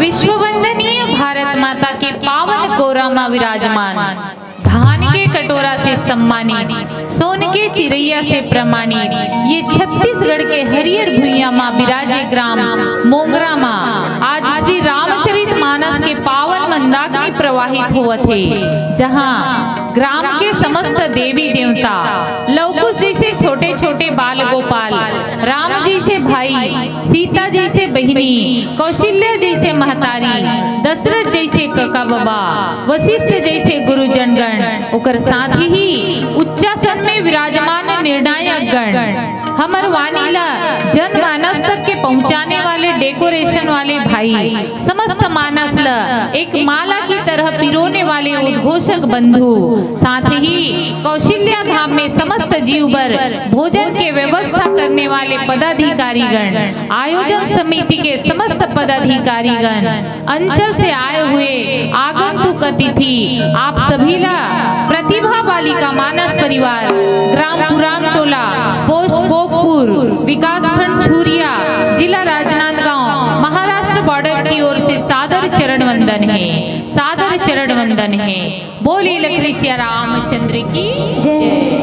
विश्ववंदनीय भारत माता के पावन गौरमा विराजमान, धान के कटोरा से सम्मानित, सोन के चिरैया से प्रमाणित, ये छत्तीसगढ़ के हरियर भुइया माँ विराजे ग्राम मोंगरा माँ आज श्री रामचरित मानस के पावन मंदाकिनी प्रवाहित हुआ थे, जहाँ ग्राम के समस्त देवी देवता, लवकुश जी से छोटे छोटे बाल गोपाल, राम जी से भाई, सीता जी से बहिनी, कौशल्या जी से महतारी, दशरथ जैसे कका बाबा, वशिष्ठ जैसे गुरुजन गण, उकर साथ ही उच्चासन में विराजमान निर्णायक गण, हमर वानीला जनमानस तक के पहुंचाने वाले डेकोरेशन वाले भाई, समस्त मानस ला एक माला की तरह पिरोने वाले उद्घोषक बंधु, साथ ही कौशल्या धाम में समस्त जीवबर भोजन के व्यवस्था करने वाले पदाधिकारीगण, आयोजन समिति के समस्त पदाधिकारीगण, अंचल से आए हुए आगंतुक अतिथि, आप सभी ला प्रतिभा बालिका मानस परिवार, ग्राम पुराम टोला, पोस्ट भोगपुर, विकास खंड छुरिया, जिला राजनांदगांव, महाराष्ट्र बॉर्डर की ओर से सादर चरण वंदन है, सादर चरण वंदन है। बोलिए लक्ष्मी सिया रामचंद्र की जय।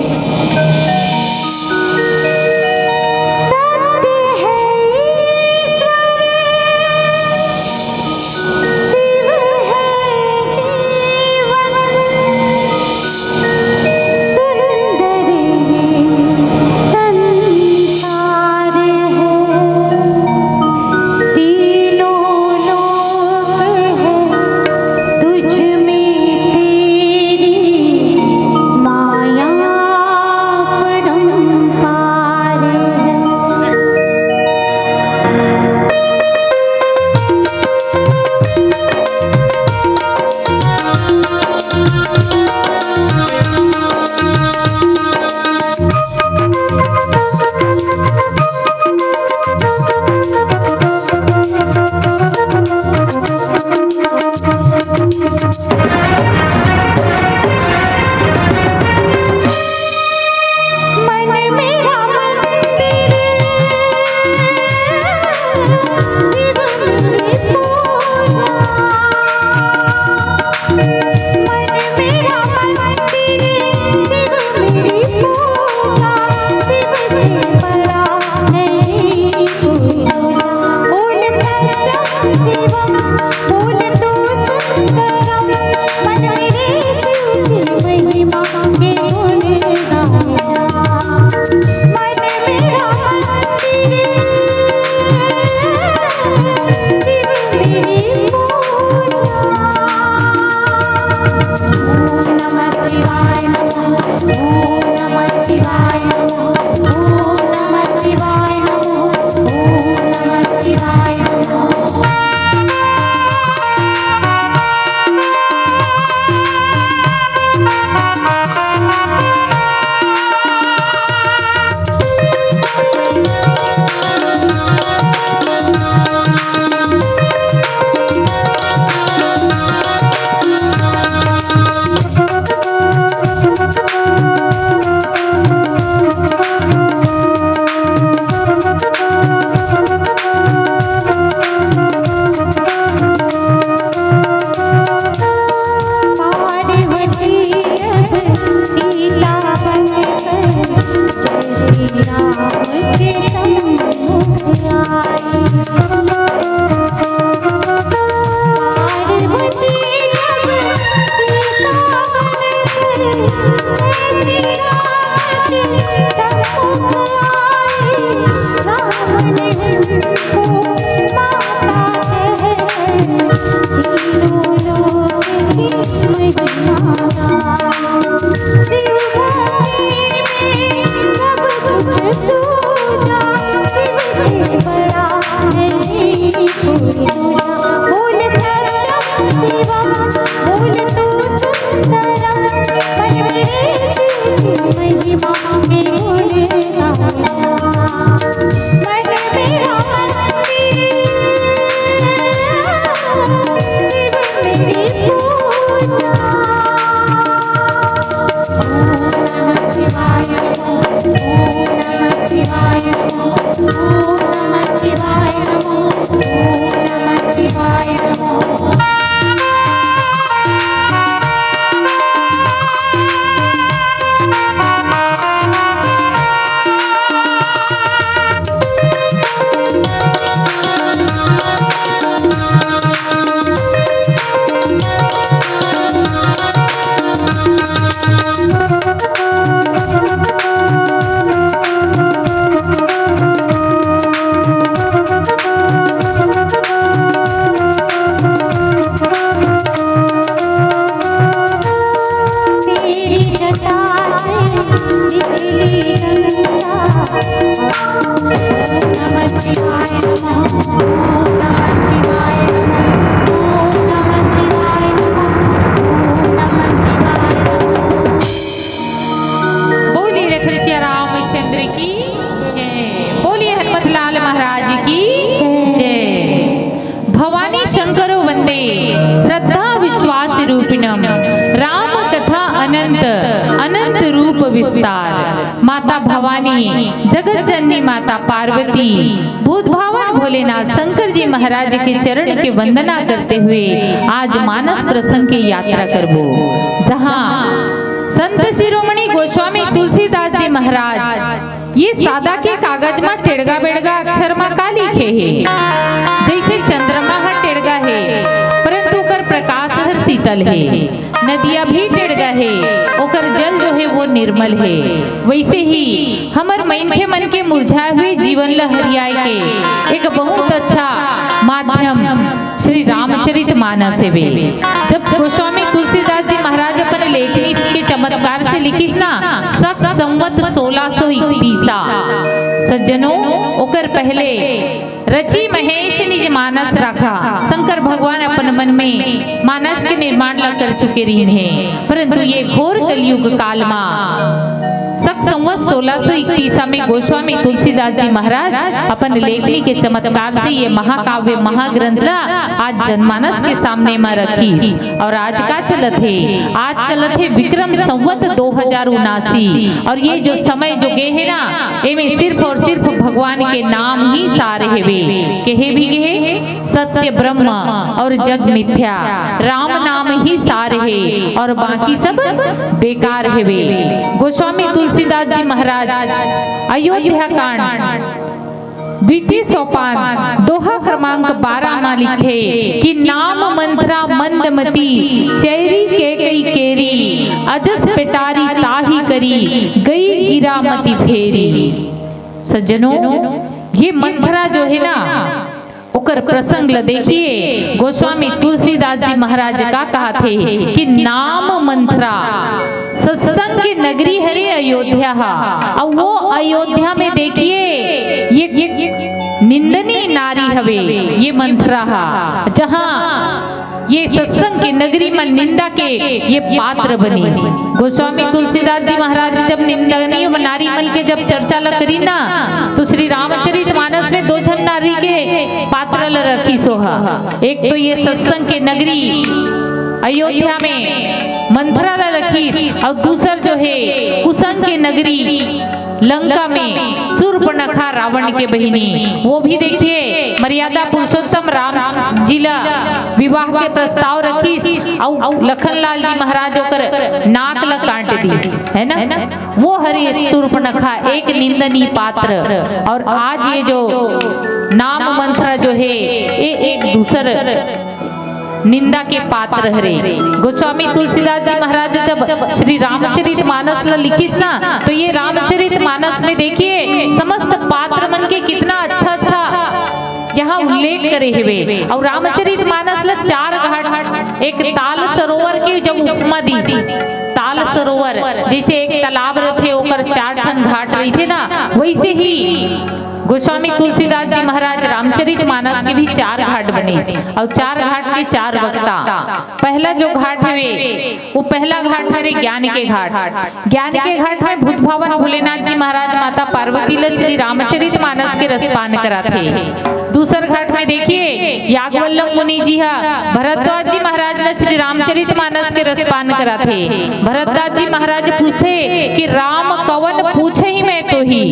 वन्दे श्रद्धा विश्वास रूपिणम राम कथा अनंत अनंत रूप विस्तार। माता भवानी, जगत जननी माता पार्वती, भूत भावन भोलेनाथ शंकर जी महाराज के चरण के वंदना करते हुए आज मानस प्रसंग की यात्रा करबो, जहाँ संत शिरोमणि गोस्वामी तुलसीदास जी महाराज ये सादा के कागज में टेड़गा बेड़गा अक्षर में का लिखे है, जैसे चंद्रमा हर टेड़गा है परंतु ओकर प्रकाश हर शीतल है, नदिया भी टेड़गा है ओकर जल जो है वो निर्मल है। वैसे ही हमर मन के मुरझाए हुए जीवन ला हरियाए के एक बहुत अच्छा माध्यम श्री रामचरित मानस है। जब गोस्वामी तुलसीदास जी महाराज अपने लेखनी के चमत्कार से लिखिस ना सक संवत 1631 सज्जनों, ओकर पहले रची महेश निज मानस रखा। शंकर भगवान अपन मन में मानस के निर्माण ला कर चुके रही हैं, परंतु ये घोर कलयुग काल में सक संवत 1631 में गोस्वामी तुलसीदास जी महाराज अपन लेखनी के चमत्कार से ये महाकाव्य महाग्रंथ ला आज जनमानस के सामने में रखी। और आज का चलत है, आज चलत है विक्रम संवत 2079। और ये जो समय जो गे है ना, इनमें सिर्फ और सिर्फ भगवान के नाम ही सारे हेवे, कहे भी गे सत्य ब्रह्म और जग मिथ्या, राम नाम ही सारे है और बाकी सब बेकार हेवे। गोस्वामी तुलसीदास जी महाराज अयोध्या कांड द्वितीय सोपान दोहा क्रमांक 12 में लिखे कि नाम मंत्रा मंदमती चेरी के कई केरी, अजस पिटारी ताही करी गई गिरा मती फेरी। सज्जनों, ये मंत्रा जो है ना ओकर प्रसंग ल देखिए, गोस्वामी तुलसीदास जी महाराज का कहा थे कि नाम मंत्रा सत्संग की नगरी हरे अयोध्या, और वो अयोध्या में देखिए ये निंदनीय नारी हवे ये मंत्रा, जहाँ ये सत्संग की नगरी में निंदा के ये पात्र बनी। गोस्वामी तुलसीदास जी महाराज जब निंदनीय नारी मन के जब चर्चा ल करी ना, तो श्री रामचरित मानस में 2 जन नारी के पात्र ल रखी सोहा। एक तो ये सत्संग के नगरी अयोध्या में मंथरा ला रखी, और दूसर जो है कुसन के नगरी लंका में शूर्पणखा रावण के बहिनी, वो भी देखिए मर्यादा पुरुषोत्तम राम जिला विवाह के प्रस्ताव रखी और लखनलाल जी महाराज होकर नाक ल काट दी है ना, वो हरि शूर्पणखा एक निंदनीय पात्र। और आज ये जो नाम मंत्र जो है ये एक दूसर निंदा के पात्र हरे। गोस्वामी तुलसीदास जी महाराज जब श्री रामचरित मानस लिखिस ना, तो ये रामचरित मानस में देखिए समस्त पात्र मन के कितना अच्छा अच्छा यहाँ उल्लेख करे हुए। और रामचरित मानस 4 घाट, एक ताल सरोवर की जब उपमा दी, ताल सरोवर जैसे एक तालाब रहे ओकर 4 ठन घाट रही थे ना, वैसे ही गोस्वामी तुलसीदास जी महाराज रामचरित मानस के भी 4 घाट बने, और 4 घाट के 4 वक्ता। पहला जो घाट है वो पहला घाट है ज्ञान के घाट। ज्ञान के घाट में भूत भावन भोलेनाथ जी महाराज माता पार्वती ल श्री रामचरित मानस के रसपान कराते। दूसर घाट में देखिए याज्ञवल्क्य मुनि जी भरद्वाज जी महाराज ल श्री रामचरित मानस के रसपान कराते। भरद्वाज जी महाराज पूछते कि राम कवन पूछे ही मैं तो ही,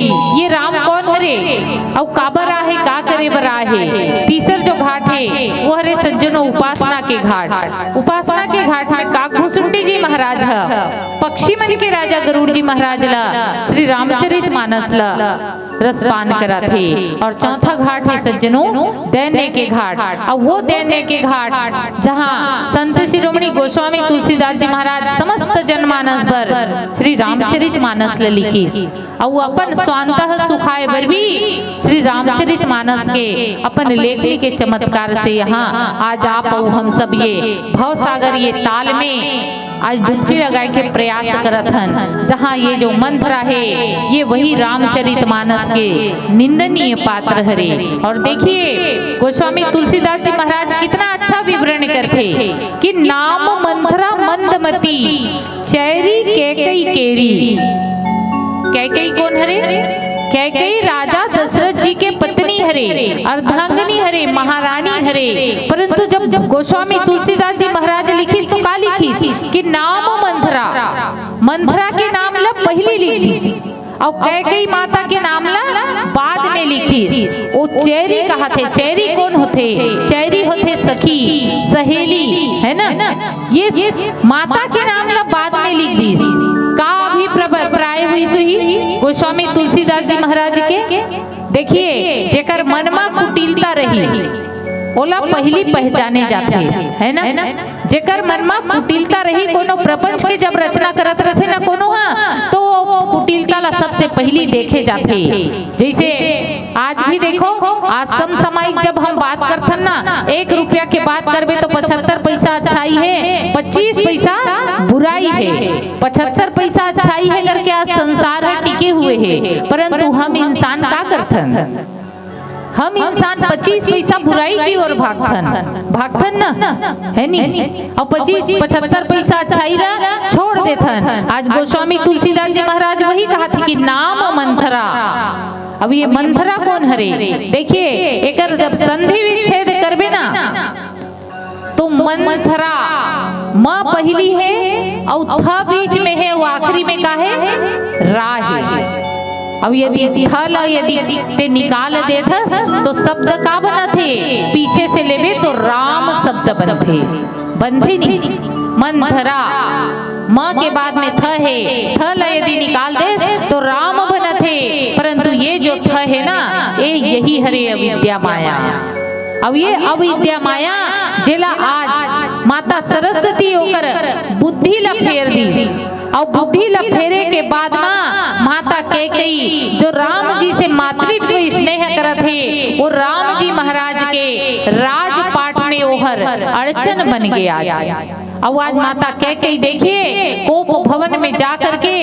ये राम कौन हरे और काबर आहे का करे बर आहे। तीसर जो घाट है वो हरे सज्जनों उपासना के घाट। उपासना के घाट में काकभूषुंडी जी महाराज पक्षी मन के राजा गरुड़ जी महाराज ला श्री रामचरित मानस ला रसपान कराथे। और चौथा घाट है सज्जनों दैन्य के घाट, और वो दैन्य के घाट जहाँ संत शिरोमणि गोस्वामी तुलसीदास जी महाराज समस्त जनमानस पर श्री रामचरित मानस ल लिखी, और अपन स्वांतः सुखाए बर भी श्री रामचरित मानस के अपन लेखनी के चमत्कार से यहाँ आज आप और हम सब ये भव सागर ये ताल में आज डुबकी लगाए के प्रयास करत हन। जहाँ ये जो मंत्र है ये वही रामचरित मानस के निंदनीय पात्र हरे। और देखिए गोस्वामी तुलसीदास जी महाराज कितना अच्छा विवरण करते कि नाम मंत्रा मंदमती चैरी कैकई केरी। कैकई कौन हरे? कैकई राजा दशरथ जी के पत्नी हरे, अर्धांगिनी हरे, महारानी हरे। परंतु जब गोस्वामी तुलसीदास जी महाराज लिखी तो का लिखी कि नाम मंथरा, मंथरा के नाम ला पहली लिखी और कैकेयी माता के नाम ला बाद में लिखी। वो चेरी कहा थे, चेरी कौन होते? चेरी होते सखी, सहेली, है ना। ये माता के नाम ला बाद में लिख दी। का भी प्राय हुई सुही गोस्वामी तुलसीदास जी महाराज के। देखिए जेकर मनमा कुटिलता रही ओला पहली पहचाने जाते, है ना। जेकर मनमा कुटिलता रही, कोनो प्रपंच के जब रचना करत रहे ना कोनो तो कुटिलता ला सबसे पहली देखे जाते। जैसे आज भी देखो, आज समसामयिक जब हम बात करथन ना, 1 रुपया के बात करबे तो 75 पैसा अच्छाई है, 25 पैसा बुराई है। 75 पैसा अच्छाई है करके आज संसार है टिके हुए है। परंतु हम इंसान का करथन? हम इंसान 25 पैसा बुराई की ओर भागथन ना, है नहीं। और 75 पैसा अच्छाई ला छोड़ देथन। आज गोस्वामी तुलसीदास जी महाराज वही कहा थे कि नाम मंथरा। अब ये मंथरा कौन हरे? देखिए एकर जब संधि विच्छेद करबे ना तो मंथरा माँ पहली है और था बीच में है, वो आखिरी में का है? रा है। अब यदि थल यदि ते निकाल देथस तो शब्द का बना थे? पीछे से लेबे तो राम शब्द बनथे, बनथे नहीं। मंथरा माँ के बाद में थ है, थल यदि निकाल दे तो राम बनथे। परंतु ये जो थ है ना, ये यही हरे अविद्या माया। अब ये अविद्या माया जेला आज माता सरस्वती होकर बुद्धि ला फेर दी। और बुद्धि ला फेरे के बाद माता कैकेयी जो राम जी से मातृत्व स्नेह करत है, वो राम जी महाराज के राजपाट में ओहर अड़चन बन गए आज। अब आज माता कैकेयी देखिए कोप भवन में जा करके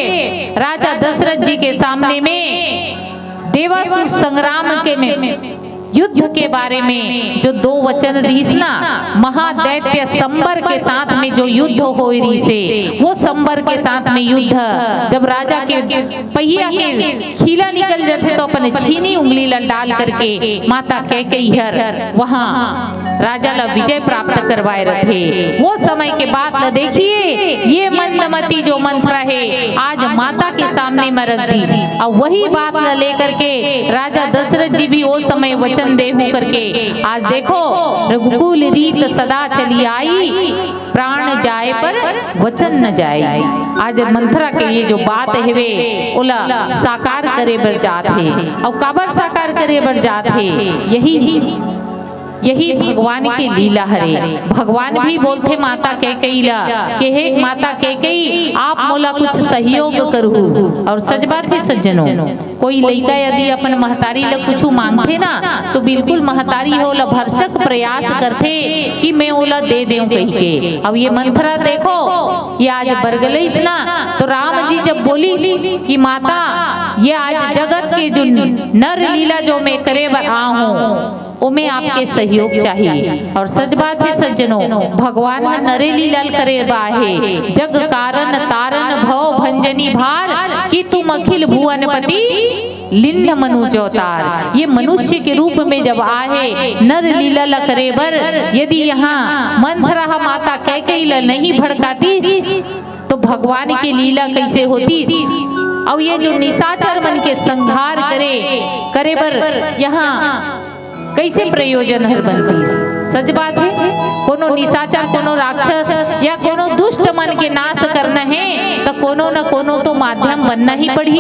राजा दशरथ जी के सामने में देवासुर संग्राम के में युद्ध के बारे में जो 2 वचन रहीस ना, महादैत्य संबर के साथ में जो युद्ध हो रही से, वो संबर के साथ में युद्ध जब राजा के पहिया के खीला निकल जाते तो अपने छीनी उंगली ला डाल करके माता कैकेयी हर वहाँ राजा ला विजय प्राप्त करवाए रहे। वो समय के बाद ला देखिए ये मंदमती जो मंथरा है आज माता के सामने में रख दी। और वही बात ला लेकर के राजा दशरथ जी भी वो समय वचन दे हो करके आज देखो रघुकुल रीत सदा चली आई, प्राण जाए पर वचन न जाए। आज मंथरा के ये जो बात है वे ओला साकार करे बर जात है। और काबर साकार करे बर जात है? यही भगवान की लीला हरे। भगवान भी बोलते माता कैकेयी ला कि हे माता कैकेयी आप मोला कुछ सहयोग करू। और सच बात है सज्जनों, कोई लड़का यदि अपन महतारी ला कुछ मांगते ना तो बिल्कुल महतारी होला भरसक प्रयास करते कि मैं ओला दे देऊं कह के। अब ये मंथरा देखो ये आज बरगलईस ना तो राम जी जब बोली कि माता ये आज जगत के जो नर लीला जो मैं करे आ हूँ उमें आपके सहयोग चाहिए। और सच बात है सज्जनों, भगवान नरे लीला करे बाहे जग कारण तारन भव भंजनी भार कि तुम अखिल भुवनपति लिन्न मनुज अवतार। ये मनुष्य के रूप में जब आए नर लीला ला करे बर, यदि यहाँ मंथरा माता कैकेयी ला नहीं भड़काती तो भगवान की लीला कैसे होती? और ये जो निशाचर मन के संहार करे बर यहाँ कैसे प्रयोजन हर बनती? सच बात है कोनो निशाचर कोनो राक्षस या कोनो दुष्ट मन के नाश करना है तो कोनो न कोनो तो माध्यम बनना ही पड़ी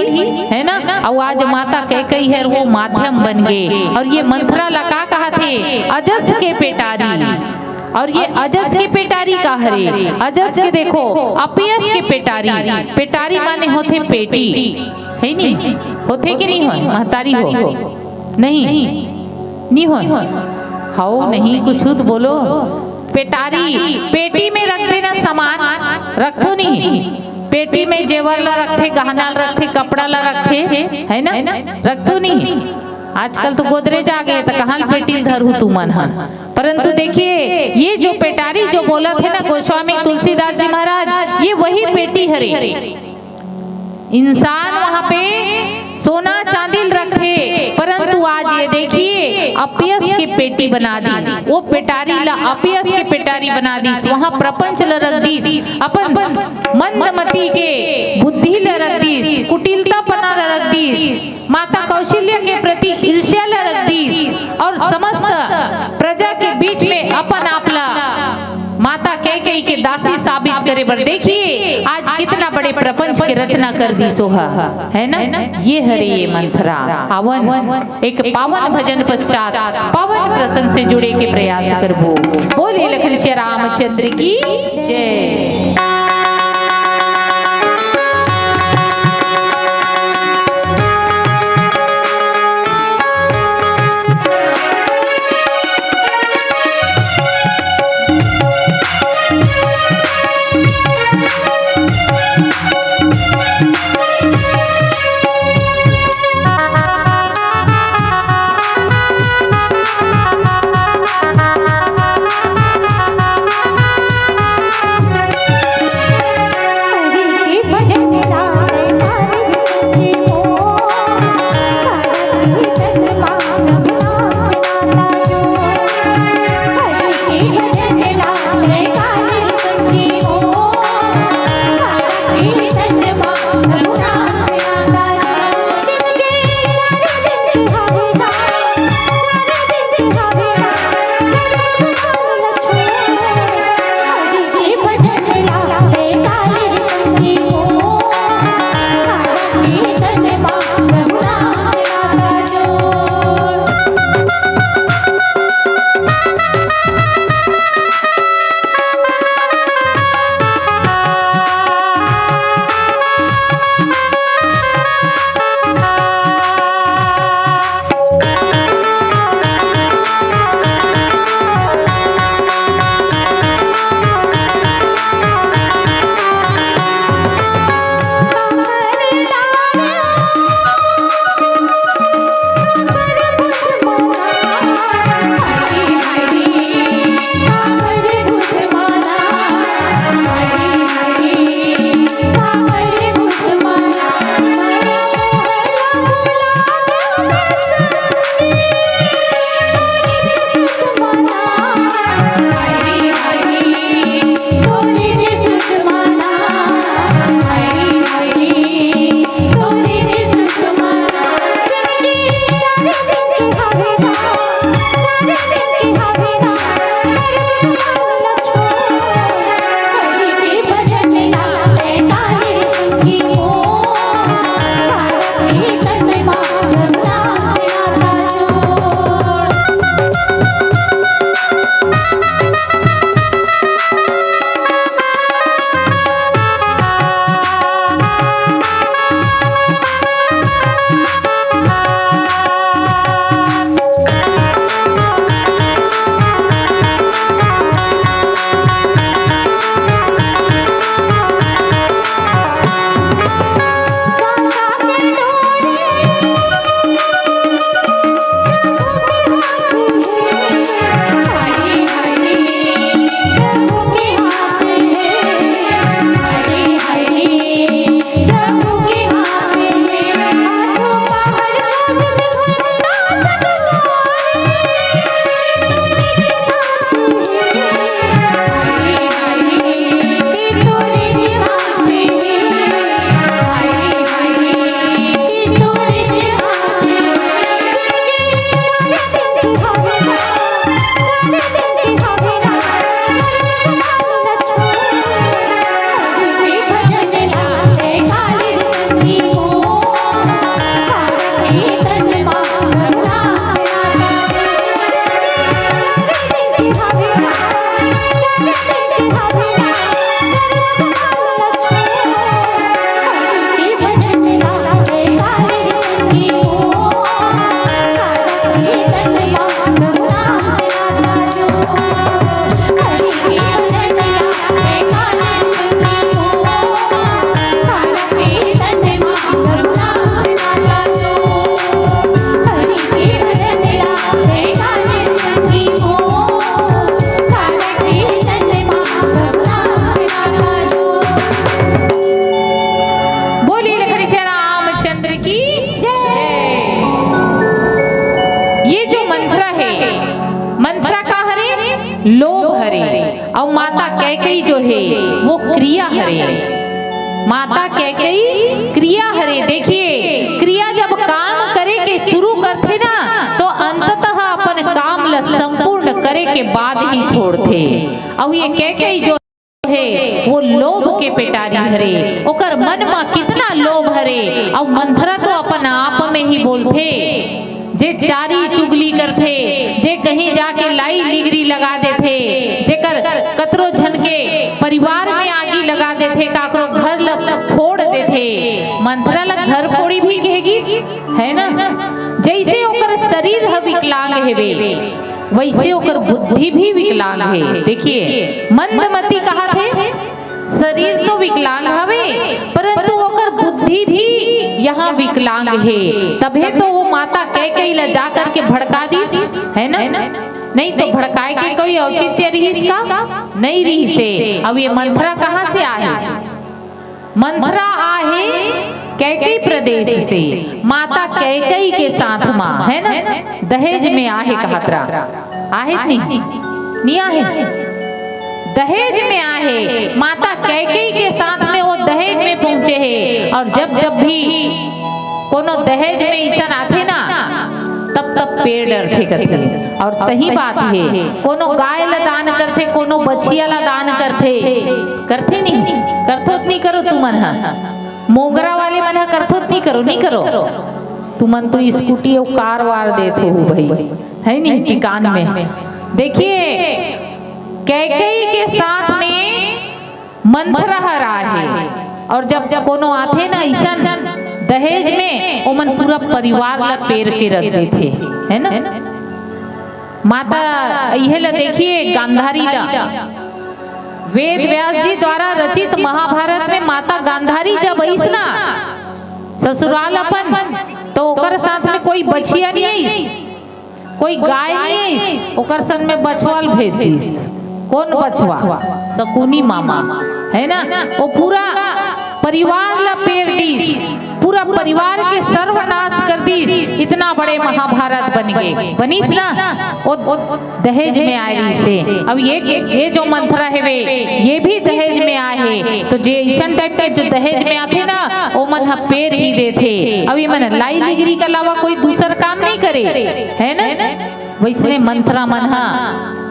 है ना। और आज माता कैकेयी है वो माध्यम बन गए। और ये मंथरा लगा कहा थे अजस के पेटारी। और ये अजस के पेटारी का हरे, अजस के देखो अपयश के पेटारी। पेटारी माने होते पेटी, है नहीं? होते कि नहीं हो? महतारी हो नहीं हो हाउ नहीं कुछ तो बोलो। पेटारी पेटी में रख देना सामान रखो नहीं, पेटी में जेवर ला रखते, गहना रखते, कपड़ा ला रखते, है ना, रखतो नहीं। आजकल तो गोदरेज आ गए तो कहाँ पेटी धरू तू मन। परंतु देखिए ये जो पेटारी जो बोला थे ना गोस्वामी तुलसीदास जी महाराज, ये वही पेटी हरे। इंसान वहां पे सोना चांदी रखे, परंतु आज ये देखिए अपयस के पेटी बना दी, वो पेटारी ला अपयस के पेटारी बना दी, वहां प्रपंच ल रख दी, अपन मंदमती के बुद्धि ल रख दी, कुटिलता पना ल रख दी, माता कौशल्या के प्रति ईर्ष्या ल रख दी और समस्त प्रजा के बीच में अपन आपला माता कैकेयी के दासी साबित करे बर देखिए आज कितना बड़े प्रपंच की रचना कर दी सोहा, है ना। ये हरे ये मंथरा पावन एक पावन भजन पश्चात पावन प्रसंग से जुड़े के प्रयास करबो। बोले लखन श्री रामचंद्र की जय। लोभ हरे, और माता कैकेयी जो है वो क्रिया हरे। माता कैकेयी क्रिया हरे। देखिए क्रिया जब काम करे के शुरू करते ना तो अंततः अपन काम ला संपूर्ण करे के बाद ही छोड़ते। और ये कैकेयी जो है वो लोभ के पेटारी हरे, ओकर मन में कितना लोभ हरे। और मंथरा तो अपन आप में ही बोलते, जे चारी चुगली करते, जे कहीं जाके लाई लिगरी लगा देते, जेकर कतरो झन के परिवार में आगी लगा देते, काकरो घर फोड़ देते। मंथरा लग घर फोड़ी भी कहेगी है ना। जैसे ओकर शरीर है विकलांग हेवे, वैसे ओकर बुद्धि भी विकलांग है। देखिए मंदमती कहा थे, शरीर तो विकलांग हवे परंतु ओकर बुद्धि भी यहाँ विकलांग है। तबे तो वो माता कैकेयी ला जा करके भड़का दी है ना। नहीं तो भड़काए के कोई औचित्य रही इसका नहीं रही से। अब ये मंथरा कहाँ से आए? मंथरा आहे कैकेयी प्रदेश से, माता कैकेयी के साथ माँ है ना। दहेज में आहे कहतरा आहे नहीं आहे, दहेज में आहे। माता कैकेयी के साथ में वो दहेज में पहुंचे हैं। और जब भी कोनो दहेज में ईसन आते ना तब पेड़ डरते करते। और सही बात है, कोनो गाय ला दान करते, कोनो बच्चिया ला दान करते नहीं करथोत नहीं करो तुमन हा। मोगरा वाले मन हा करथोत नहीं करो तुमन तो स्कूटी और कार वार देते हो भाई है नहीं टिकान में। देखिए कैकेयी के साथ में मंथरा हरा है। और जब कोनो आते ना ईसन दहेज में ओमन पूरा परिवार ला पेर के रख देते है ना। माता यह ला देखिए गांधारी ला, वेद व्यास जी द्वारा रचित महाभारत में माता गांधारी जब आईस ना ससुराल अपन, तो ओकर साथ में कोई बछिया नहीं आईस, कोई गाय नहीं आईस, ओकर संग में बछवाल भेज दीस। कौन बछवा? शकुनी मामा है ना। वो पूरा परिवार ला पेर दीस, पूरा परिवार के सर्वनाश कर दीस। इतना बड़े महाभारत बन गए बनीस ना वो दहेज में आए से। अब ये जो मंथरा है वे ये भी दहेज में आए है। तो जे ईसन टाइप के जो दहेज में आते ना वो मन पेर ही देते। अब ये मन लाई लिगरी के अलावा कोई दूसरा काम नहीं करे है ना। वैसने मंथरा मन हा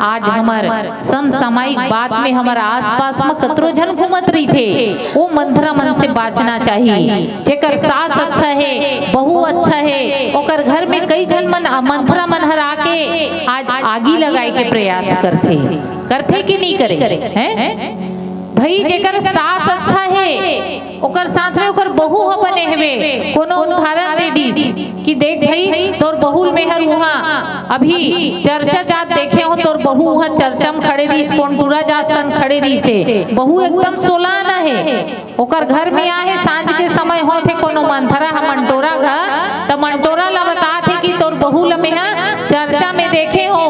आज हमार समसामयिक बात में हमारा आसपास में कतरो झन घूमत रही थे। वो मंथरा मन से बचना चाहिए। जेकर सास अच्छा है, बहू अच्छा है, ओकर घर में कई जन मन मंथरा मन हरा के आज आगी लगाए के प्रयास करते कि नहीं करे हैं भाई। जेकर सास अच्छा है ओकर साथ में ओकर बहू ह बने हवे, कोनो उदाहरण दे दीस कि देख भाई तोर बहू मेहर वहाँ अभी चर्चा जात देखे हो, तोर बहू वहाँ चर्चा में खड़े रही, कोनपुरा जात संग खड़े रही से। बहू एकदम सोलाना है, ओकर घर में आए सांझ के समय होते कोनो मंथरा ह मंटोरा घर, तो मंटोरा ला बता थे कि तोर बहू ल मेहा चर्चा में देखे हो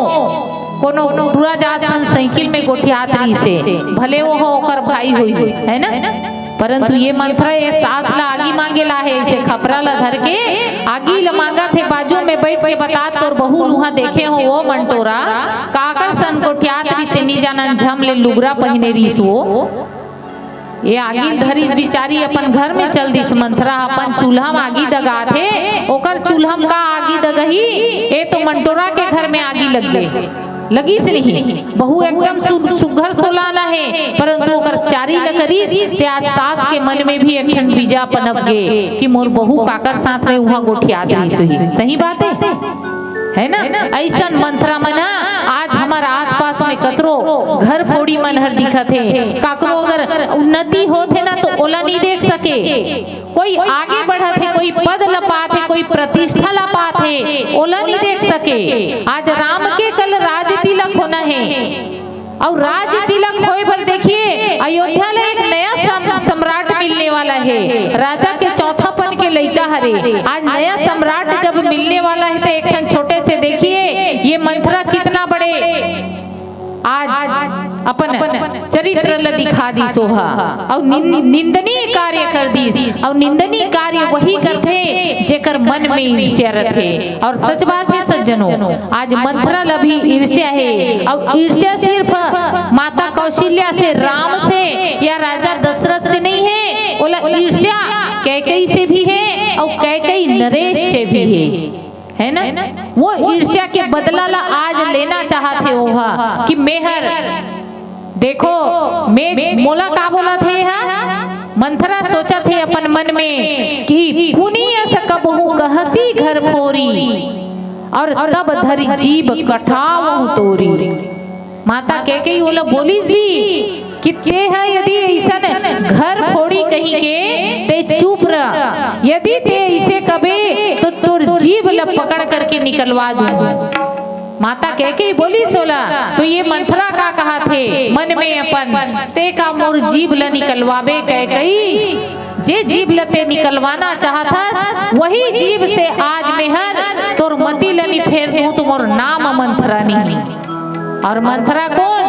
कोनो पूरा जात संग साइकिल में गोठियात रही से, भले वो हो ओकर भाई हुई है ना। परंतु ये मंथरा ये सास ला आगी मांगे ला है, इसे खपरा ला धर के आगी ला मांगा थे। बाजू में बैठ के बता तोर बहू वहाँ देखे हो वो मंटोरा काकर सन गोठियात रही तेनी जानन झम ले लुगरा पहने रही वो। ये आगी धरी बिचारी अपन घर में चल दिस। मंथरा अपन चूल्हा में आगी दगा थे, ओकर चूल्हा में का आगी दगही, ये तो मंटोरा के घर में आगी लग गई लगी से नहीं। बहू एकदम सुघर सोलाना है परंतु ओकर चारी न करीस त्या सास के मन में भी एक बीजा पनप गे कि मोर बहू काकर साथ में वहाँ गोठिया दी। सही बात है ना। ऐसा मंथरा मना आज हमारा आसपास में कतरो घर फोड़ी मनहर दिखत है। काकरो अगर उन्नति होते ना तो ओला नहीं देख सके, कोई आगे बढ़त है, कोई पद लपात है, कोई प्रतिष्ठा लपात है, ओला नहीं देख सके। आज राम के कल राज तिलक होना है और राज तिलक होए पर देखिए अयोध्या में एक नया सम्राट मिलने वाला है। राजा के चौथापन के लड़का हरे आज नया सम्राट जब मिलने वाला है तो एक छोटे से देखिए ये मंथरा कितना बड़े आज अपन चरित्र ल दिखा दी सोहा और निंदनीय कार्य कर दी और निंदनीय कार्य वही करते जेकर मन में ईर्ष्या रखे। और सच बात है सज्जनों, आज मंथरा ल भी ईर्ष्या है और ईर्ष्या सिर्फ माता कौशल्या से, राम से या राजा दशरथ से नहीं है, बोला ईर्ष्या कैकेयी से भी है और कैकेयी नरेश से भी है ना। वो ईर्ष्या के बदला ला आज लेना चाहते हो कि मेहर देखो मैं मोला का बोला थे मंथरा सोचा थे अपन मन में कि कुनिया सकबहु कहसी घर फोरी और तब धरी जीव कठावहु तोरी। माता कैकेयी ओला बोलिस भी कि ते है यदि ऐसा घर फोड़ी कहीं के ते चुप रह, यदि ते ऐसे कबे तो तोर जीव ल पकड़ करके निकलवा दूंगा। माता कैकेयी बोली सोला तो ये मंथरा का कहा थे मन में अपन ते का मोर जीव ल निकलवावे कैकेयी, जे जीव ल ते निकलवाना चाहता वही जीव से आज मेहर तोर मती लनी फेर दूं तो मोर नाम मंथरा नहीं। और मंथरा कौन?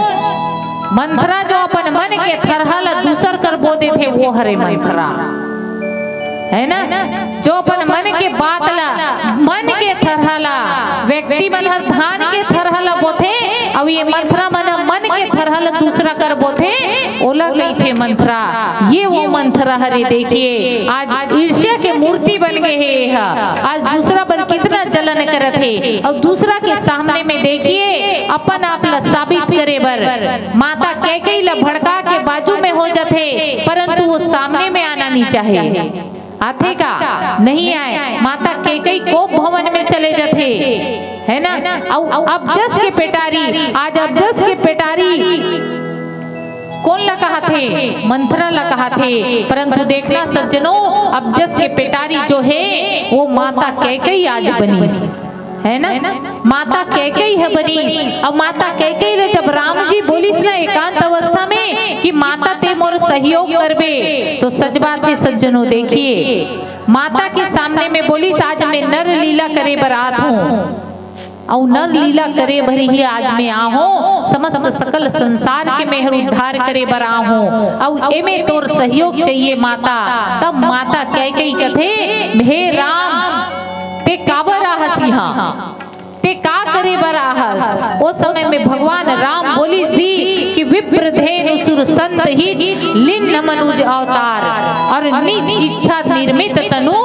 मंथरा जो अपन मन के थरहल दूसर कर बोदे थे वो हरे मंथरा है ना, जो अपन मन के बात ला मन के थरहला व्यक्ति मन हर धान के थरहला बोथे और ये मंथरा मन के थरहल दूसरा कर बोथे ओला गई थे मंथरा। ये वो मंथरा हरे देखिए आज ईर्ष्या के मूर्ति बन गए है। आज दूसरा पर कितना जलन करत है और दूसरा के सामने में देखिए अपन आप ला साबित करे बर माता कैकेयी ला भड़का के बाजू में हो जाते, परंतु वो सामने में आना नहीं चाहे। आथे का नहीं आए, माता कैकेयी कोप भवन में चले जाते है ना। अब जस के पेटारी आज अब जस के पेटारी कौन ला कहा थे? मंथरा ला कहा थे, परंतु देखना सज्जनों अब जस के पेटारी जो है वो माता कैकेयी आज बनी है ना। माता कैकेयी है बनी। अब माता कैकेयी ने जब राम जी बोलिस ना एकांत अवस्था में कि माता ते मोर सहयोग करबे, तो सच बात है सज्जनों देखिए माता के सामने में बोलिस आज मैं नर लीला करे बरात हूँ और नर लीला करे भरी ही आज मैं आहूं, समस्त सकल संसार के मेहर उद्धार करे बर आहूं और एमे तोर सहयोग चाहिए माता। तब माता कैकेयी कथे हे राम ते काबर आहस यहाँ, ते का करे बर आहस। उस समय में भगवान राम बोलिस भी कि विप्रधेनु सुर संत ही लिन्न मनुज अवतार और निज इच्छा निर्मित तनु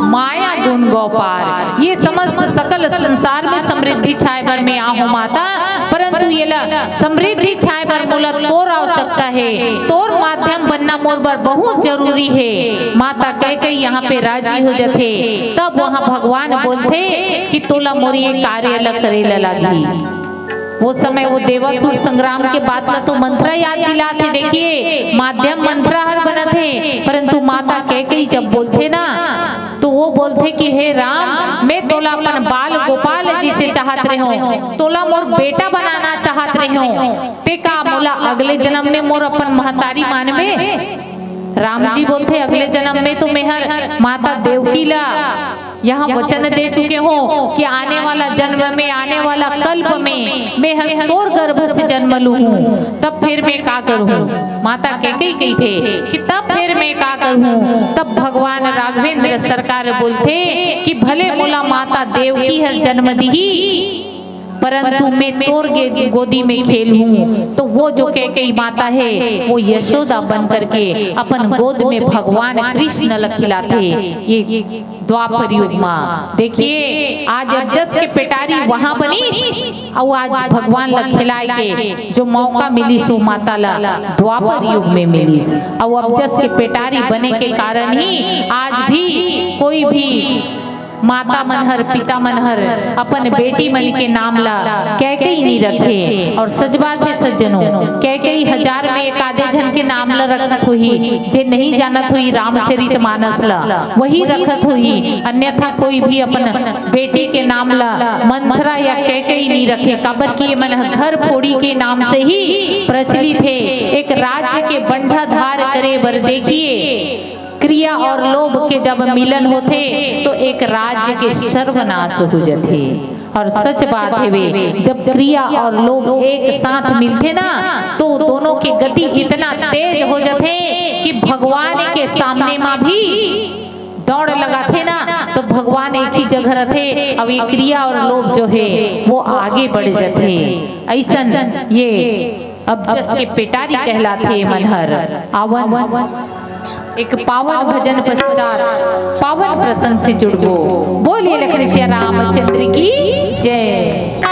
माया गुण गोपार। ये समस्त सकल संसार में समृद्धि छाए बर में आहूं माता, परंतु ये समृद्धि छाए बर मोला तोर आवश्यकता है, तोर माध्यम बनना मोर बर बहुत जरूरी है। माता कैकेयी यहाँ पे राजी हो जाते। तब वहाँ भगवान बोलते कि तोला मोरी ये कार्य ल करे लगी। वो समय वो देवासुर संग्राम के बाद का तो मंथरा याद दिलाते। देखिए माध्यम मंथरा हर बना थे, परंतु माता कैकेयी जब बोलते ना तो वो बोलते कि हे राम मैं तोला अपन बाल गोपाल जी से चाहत रहे हो, तोला मोर बेटा बनाना चाहत रहे हो, ते का मोला अगले जन्म में मोर अपन महतारी मानवे। राम जी बोलते अगले जन्म में तो मेहर माता देवकी ला यहाँ वचन दे चुके हो कि आने वाला जन्म में आने वाला कल्प में मैं हर तोर गर्भ से जन्म लूं, तब फिर मैं का करूं। माता कैकेयी कही थे कि तब फिर मैं का करूं। तब भगवान राघवेंद्र सरकार बोलते कि भले मोला माता देवकी हर जन्म दी, परंतु मैं तोर गोदी में खेल हूँ। तो वो जो कैकेयी माता है वो यशोदा बन करके अपन गोद में भगवान कृष्ण ल खिलाते। ये द्वापर युग में देखिए आज जस के पेटारी वहाँ बनी और आज भगवान ल खिलाए के जो मौका मिली सो माता ला द्वापर युग में मिली। और अब जस के पेटारी बने के कारण ही आज भी कोई भी माता मनहर पिता मनहर अपन बेटी मन के नाम ला कैकेयी नहीं रखे। और सच बात है सज्जनों कैकेयी हजार में एक आधे जन के नाम ला रखत हुई, जे नहीं जानत हुई रामचरित मानस ला वही रखत हुई, अन्यथा कोई भी अपन बेटी के नाम ला मंथरा या कैकेयी नहीं रखे। काबर की मन घर फोड़ी के नाम से ही प्रचलित है। एक राज्य के बंधा धार करे बर देखिए क्रिया और लोभ के जब मिलन होते तो एक राज्य के सर्वनाश हो जाते। और सच बात है वे, जब क्रिया और लोभ एक साथ मिलते ना तो दोनों की गति इतना तेज हो जाते कि भगवान के सामने में भी दौड़ लगाते ना तो भगवान एक ही जगह रहते। अब ये क्रिया और लोभ जो है वो आगे बढ़ जाते। ऐसन ये अब जस के पेटारी कहलाते मनहर आवन। एक पावन भजन पश्चात पावन प्रसंग से जुड़बो। बोलिए लखन श्री रामचंद्र की जय।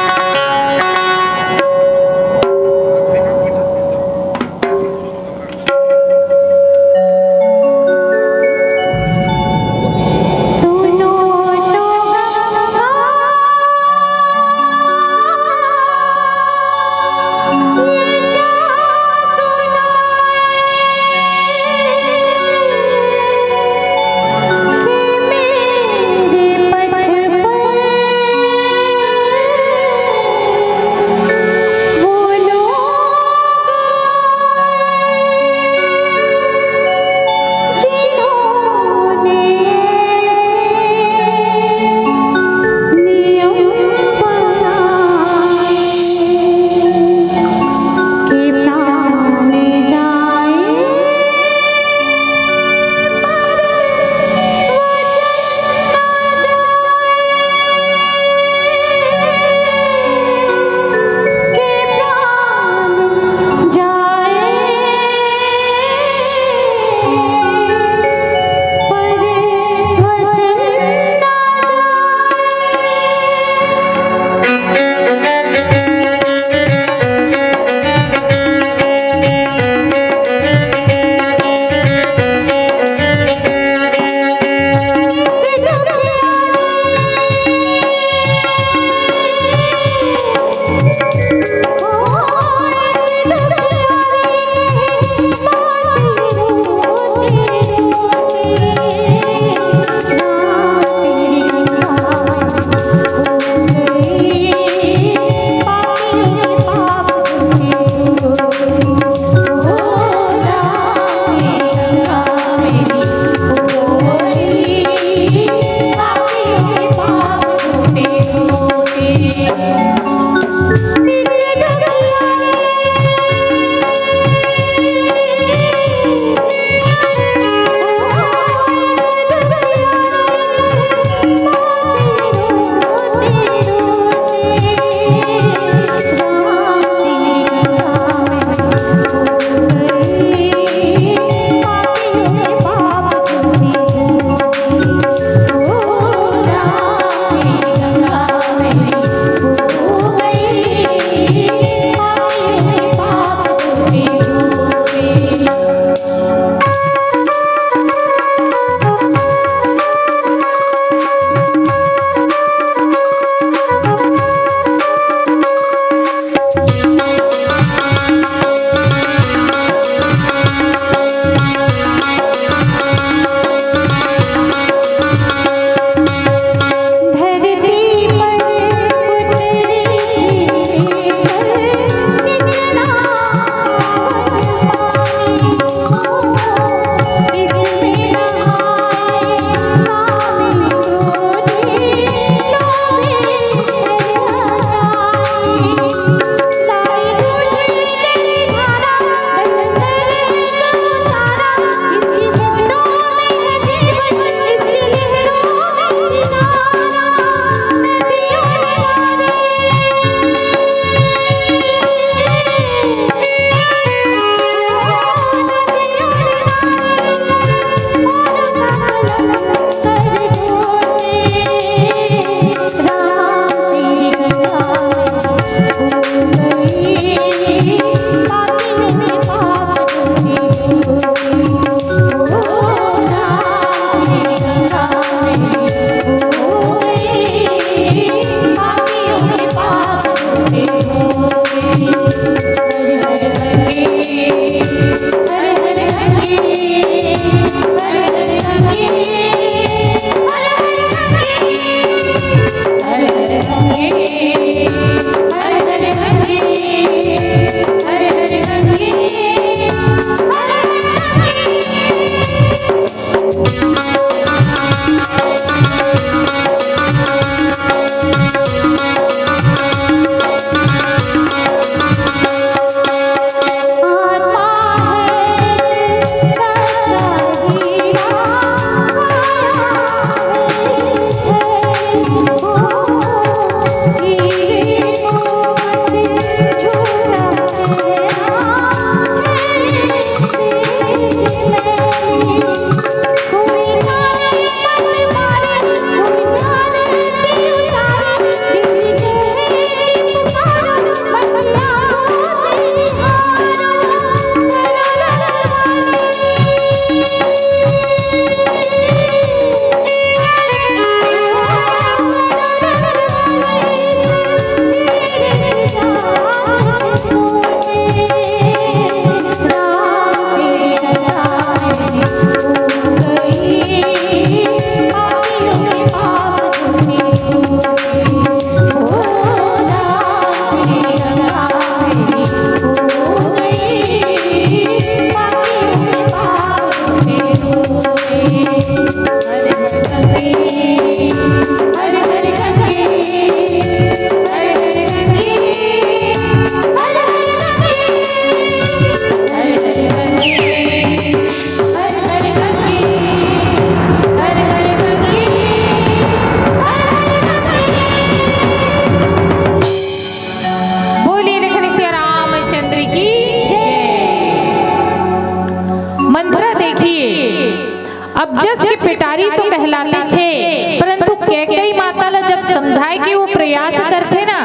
अब जस के पिटारी तो कहलाते छे, परंतु कैकेयी माता ला जब समझाए कि वो प्रयास करते ना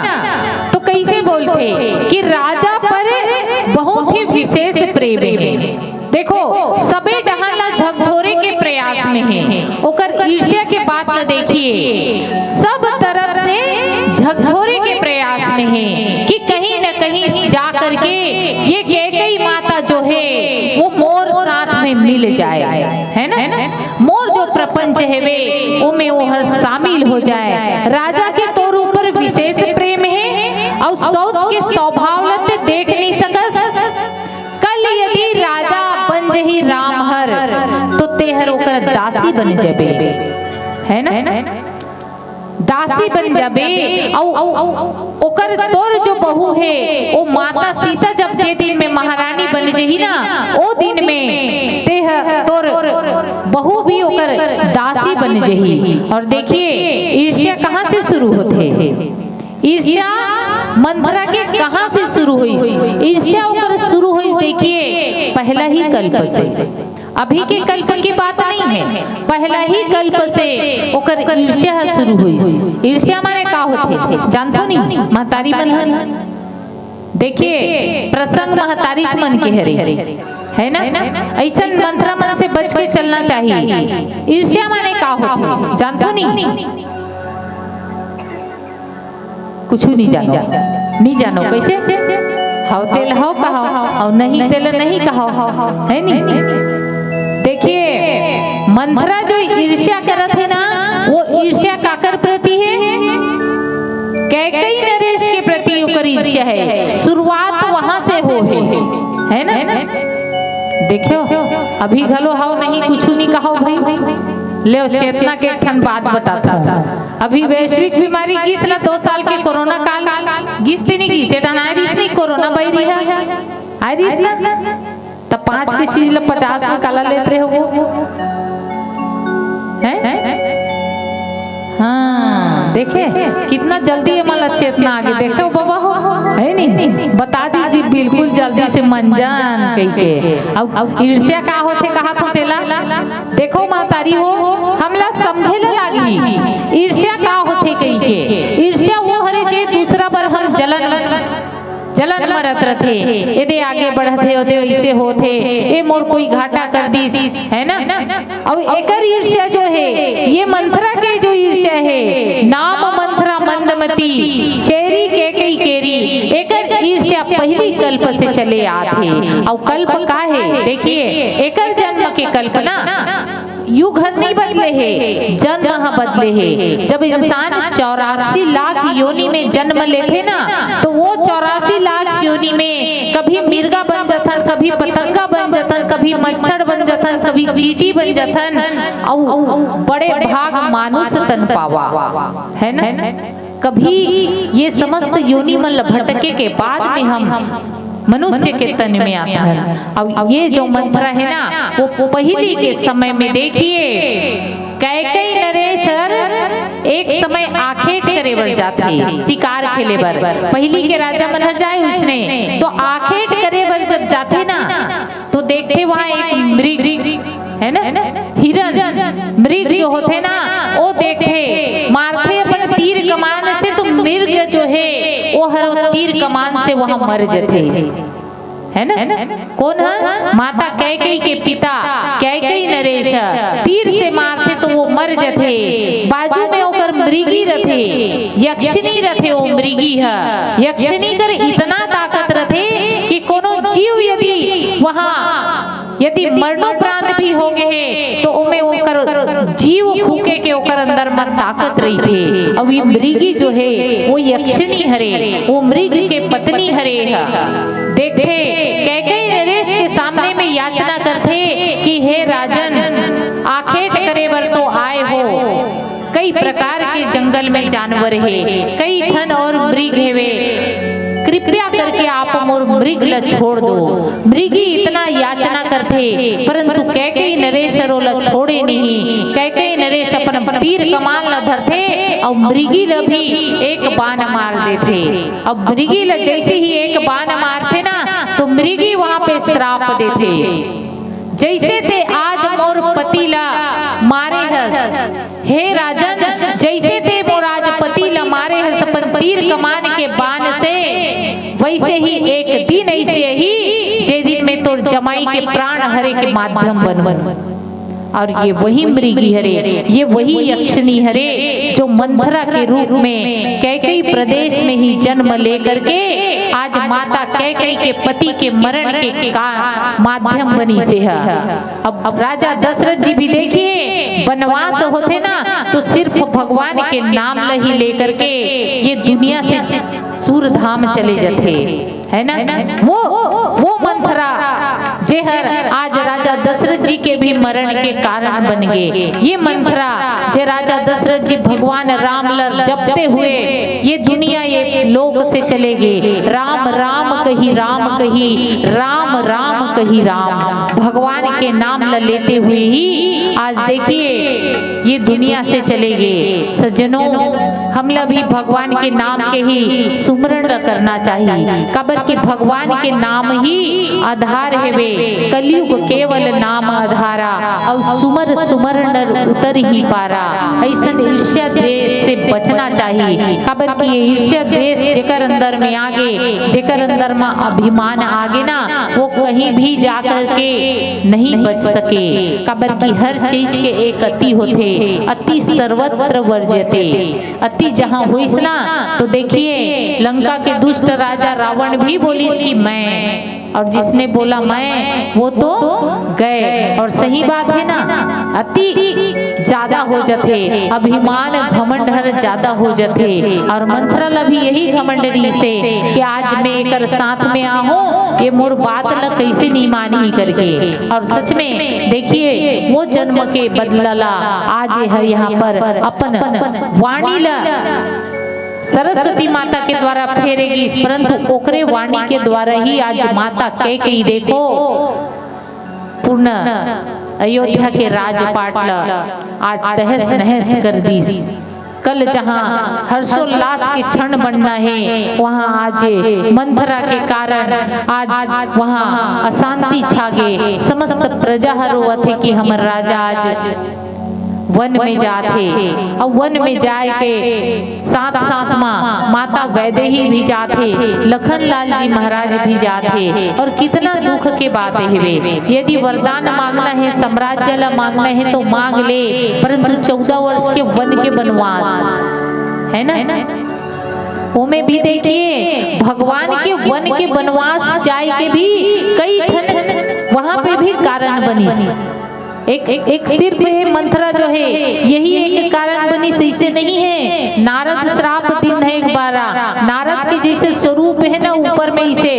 तो कैसे बोलते कि राजा पर बहुत ही विशेष प्रेम है। देखो सबे डहन ला झकझोरे के प्रयास में है, ओकर ईर्ष्या के बात ला देखिए, सब तरफ से झकझोरे के प्रयास में है कि कहीं न कहीं जा करके ये कैकेयी माता जो है वो मोर साथ में मिल जाए, है ना, मोर जो प्रपंच है वे उनमें वो हर शामिल हो जाए। राजा के तौर ऊपर विशेष प्रेम है और सौत के स्वभाव देख नहीं सकस। कल यदि राजा बन जही रामहर तो तेहर ओकर दासी बन जबे, है ना, दासी बन जाबे। ओकर तोर जो बहू है वो माता सीता जब जे दिन में महारानी बन जही ना ओ दिन में तेह तोर बहू भी ओकर दासी बन जही। और देखिए ईर्ष्या कहाँ से शुरू होते है, ईर्ष्या मंथरा के कहाँ से शुरू हुई, ईर्ष्या ओकर शुरू हुई देखिए पहला ही कल्प से, अभी के कल्प की बात नहीं है, पहला ही कल्प से ओकर ईर्ष्या शुरू हुई। ईर्ष्या माने का होते जानतो नहीं, महतारी मन, देखिए प्रसंग महतारी मन के हरे, है ना, ऐसा मंथरा मन से बच के चलना चाहिए। ईर्ष्या माने का होते जानतो नहीं, कुछ नहीं जानो, नहीं जानो कैसे हाउ तेल हाउ कहो और नहीं तेल नहीं कहो, है नहीं। देखिए मंथरा जो ईर्ष्या करत है ना वो ईर्ष्या काकर प्रति है, कैकेयी नरेश के प्रति ओकर ईर्ष्या है, शुरुआत वहां से हो है ना। देखो अभी घलो हाउ नहीं कुछ नहीं कहो भाई, ले चेतना के ठन बात बताता हूँ। अभी वैश्विक बीमारी गिस ना 2 साल के कोरोना काल गिसते नहीं गिसे आयरिस नहीं कोरोना बाई रही है आयरिस ना तब 5 की चीज 50 में काला लेते हो हैं। हाँ देखे कितना जल्दी हमारा चेतना आगे देखो बाबा हो है नहीं, बता दीजिए बिल्कुल जल्दी से मंजान कही के। अब ईर्ष्या का होते कहा तो तेला देखो मातारी हो हमला समझे लागी ईर्ष्या का होते कही के। ईर्ष्या वो हरे जे दूसरा पर हम जलन मरत रथे, यदि आगे बढ़ते होते ऐसे होते ये मोर कोई घाटा कर दी, है ना। और एकर ईर्ष्या जो है ये मंथरा के जो ईर्ष्या है, नाम मंथरा मंदमती चेरी कैकेयी केरी, एकर ईर्ष्या पहली कल्प से चले आते। और कल्प का है देखिए एकर जन्म के कल्पना युग नहीं बदले है, जन्म बदले है। जब इंसान 84 लाख योनि में जन्म लेते ना तो वो 84 लाख योनि में कभी मिर्गा बन जाथन, कभी पतंगा बन जाथन, कभी मच्छर बन जाथन, कभी चींटी बन जाथन और बड़े भाग मानुष तन पावा, है ना। कभी ये समस्त योनि में भटके के बाद में हम मनुष्य के तन में आता है। अब ये जो मंथरा है ना वो पहली के समय में देखिए कैकेयी नरेशर एक समय आखेट करे बढ़ जाते शिकार खेले बर, पहली के राजा मनहर जाए उसने तो आखेट करे बढ़ जब जाते ना तो देखते वहाँ एक मृग है ना, हिरन मृग जो होते ना वो देखते मारते अपन तीर कमान से तो मृग जो है वो हर तीर कमान से वहाँ मर जाते, है ना। कौन है माता कैकेयी के पिता कैकेयी नरेश तीर से मारते तो वो मर जाते। बाजू में ओकर मृगी रथे, यक्षिणी रथे, वो मृगी है यक्षिणी कर इतना ताकत रथे कि कोनो जीव यदि मरणोपरांत भी हो गए तो उमे ओकर जीव फूके के ओकर अंदर में ताकत रही थे। अब ये मृगी जो है वो यक्षिणी हरे, वो मृग के पत्नी हरे है। देखते कैकेयी नरेश के सामने में याचना करते कि हे राजन आखेट करे बर तो आए हो, कई प्रकार के जंगल में जानवर है, कई ठन और मृग है, कृपया करके आप मोर मृग ल छोड़ दो। मृगी इतना याचना करते परंतु कैकेयी नरेश ल छोड़े नहीं। कैकेयी नरेश अपन तीर कमान ल धरते और मृगी ल भी एक बाण मार देते। अब मृगी ल जैसे ही एक बाण मारते ना तो मृगी वहां पे श्राप देते, जैसे थे आज मोर पति ला हे राजन, जैसे थे वो राजपति लमारे है सपन तीर कमान के बाण से, वैसे ही एक दिन ऐसे ही जे दिन में तोर जमाई के प्राण हरे के माध्यम बनवन। और ये वही मृगी हरे, ये वही यक्षिणी हरे जो मंथरा के रूप में कैकेयी प्रदेश में ही जन्म लेकर के आज माता कैकेयी के पति के मरण के माध्यम बनी से है। अब राजा दशरथ जी भी देखिए वनवास होते ना तो सिर्फ भगवान के नाम लही लेकर के ये दुनिया से सूरधाम चले जाते है ना। वो मंथरा जेहर आज राजा दशरथ जी के भी मरण के कारण बन गए। ये मंथरा जे राजा दशरथ जी भगवान राम लर जपते हुए ये दुनिया ये लोक से चले गए। राम राम कही राम कही, राम राम कही राम, भगवान के नाम ल लेते हुए ही आज देखिए ये दुनिया से चले गए। सज्जनों, हम लोग भी भगवान के नाम के ही सुमरण करना चाहिए। कबर कि भगवान के नाम ही आधार है वे, कलयुग केवल नाम आधारा, और सुमर सुमर नर उतर ही पारा। ऐसा ईर्ष्या द्वेष से बचना चाहिए। कबर की ये ईर्ष्या द्वेष जेकर अंदर में आगे, जेकर अंदर में अभिमान आगे ना, वो कहीं भी जाकर के नहीं बच सके। कबर की हर चीज के एक अति होते, अति सर्वत्र वर्जते। अति जहाँ हुई ना तो देखिए लंका के दुष्ट राजा रावण भी बोली कि मैं, और जिसने बोला मैं वो तो गए। और सही बात है ना, अति ज्यादा हो जाते, अभिमान घमंड हर ज्यादा हो जाते। और मंथरा ला भी यही घमंडरी से कि आज मैं एक साथ में आहूं, ये मोर बात ला कैसे नहीं मानी करके। और सच में देखिए वो जन्म के बदलला आज है यहाँ पर अपन वाणी ला सरस्वती माता के द्वारा फेरेगी, परंतु ओकरे वाणी के द्वारा ही आज माता कैकेयी देखो पूर्ण अयोध्या के राजपाट आज तहस नहस कर दी। कल जहाँ हर्षोल्लास के क्षण बनना है, वहाँ आज मंथरा के कारण आज वहाँ अशांति छागे। समस्त प्रजा रोवत है कि हम राजा आज वन में जाते, और वन में जाए के साथ साथ माता वैदेही भी जाते, लखन लाल जी महाराज भी जाते। और कितना दुख के बात है वे, यदि वरदान मांगना है, साम्राज्य ला मांगना है तो मांग ले, परंतु 14 वर्ष के वन के वनवास है ना, उनमें भी देखिए भगवान के वन के वनवास जाए के भी कई ठन वहां पे भी कारण बनी। एक सिर्फ मंथरा जो है यही एक कारण बनी, सही से नहीं है। नारद श्राप दिन है एक बारा, नारद के जैसे स्वरूप है ना, ऊपर में इसे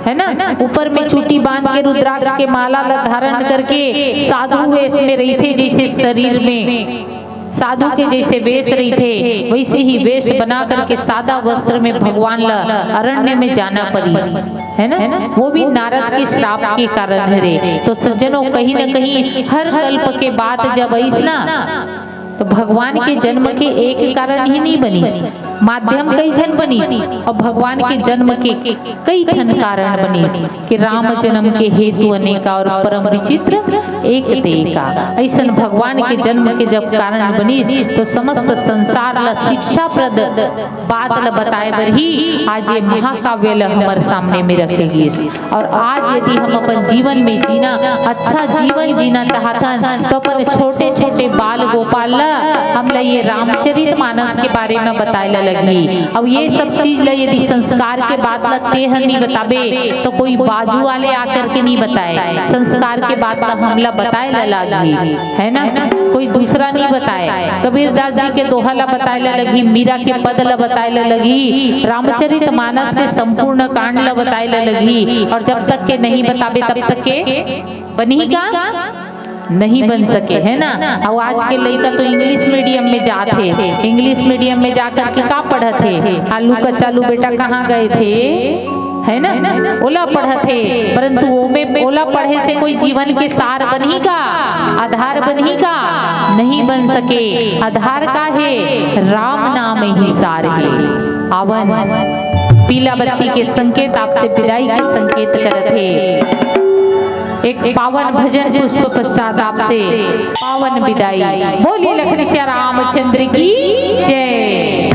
है ना, ऊपर में चूटी बांध के रुद्राक्ष के माला धारण करके साधु वेश में रही थे, जैसे शरीर में साधु के जैसे वेश रही थे, वैसे ही वेश बना करके सादा वस्त्र में भगवान ला अरण्य में जाना पड़ी है ना। वो भी नारद के श्राप के कारण है रे। तो सज्जनों, कहीं न कहीं हर कल्प के बाद जब ऐसा तो भगवान के जन्म के एक कारण ही नहीं बनी, माध्यम कई जन बनी, और भगवान के जन्म के कई ठन कारण बनी कि राम जन्म के हेतु अनेका और परम विचित्र एक तेका। ऐसा भगवान के जन्म के जब कारण बनी तो समस्त संसार ला शिक्षाप्रद बात ला बताए बर ही आज ये महाकाव्य ला हमारे सामने में रखेगी। और आज यदि हम अपन जीवन में जीना, अच्छा जीवन जीना चाहता तो अपन छोटे छोटे बाल गोपाल ला हम ला ये रामचरितमानस के बारे में बताए लगी। अब ये सब चीज ला यदि संस्कार के बात ला केहर नहीं बताबे तो कोई बाजू वाले आकर के नहीं बताए, संस्कार के बात ला हम ला बताए लगी है ना, कोई दूसरा नहीं बताए। कबीरदास जी के दोहा ला बताए लगी, मीरा के पद ला बताए लगी, रामचरितमानस के संपूर्ण कांड ला बताए लगी। और जब तक के नहीं बताबे तब तक के बनेगा नहीं बन सके है ना। और आज के लड़का तो इंग्लिश मीडियम में जाते, इंग्लिश मीडियम में जाकर के का पढ़ते, आलू का चालू बेटा कहाँ गए थे है ना, ओला पढ़ते, परंतु वो में ओला पढ़े से कोई जीवन के सार बनेगा, आधार बनेगा नहीं बन सके। आधार का है राम नाम ही सार है। आवन पीला बत्ती के संकेत आपसे विदाई के संकेत करते। एक पावन भजन पुष्प पश्चात आपसे पावन विदाई। बोलिए लखन श्री रामचंद्र की जय।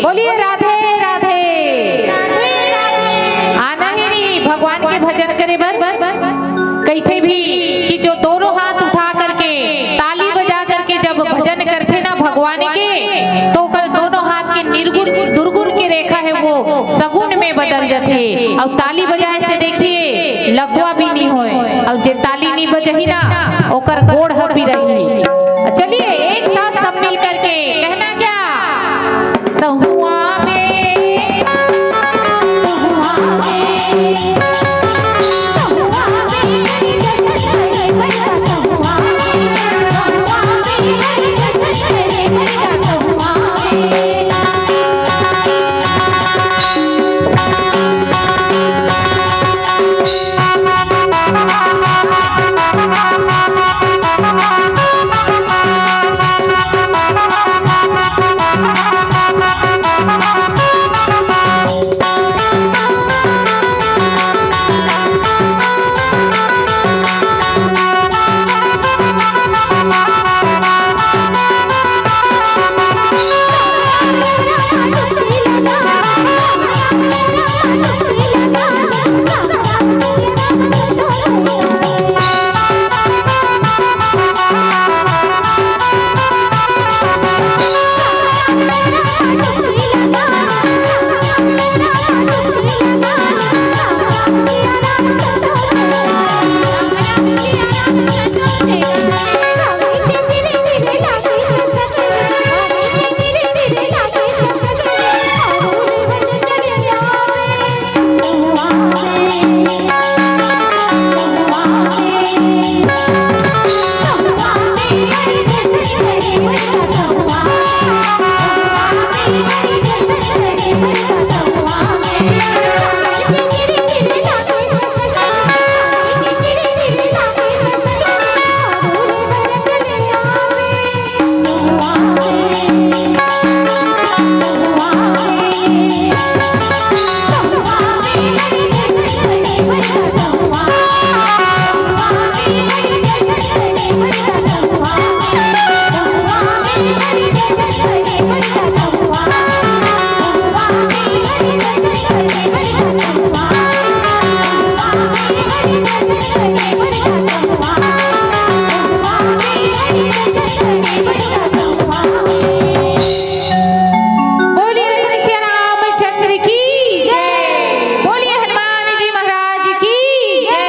बोलिए राधे राधे। आना ही नहीं भगवान के भजन करे बर कहते भी कि जो दोनों हाथ उठा करके ताली बजा करके जब भजन करते ना भगवान के, तो कर दोनों हाथ के निर्गुण दुर्गुण की रेखा है वो सगुण में बदल जाते। और ताली बजाए से देखिए लगवा भी नहीं होए, और जे ताली नहीं बजही ना ओकर गोड़ हपी रही।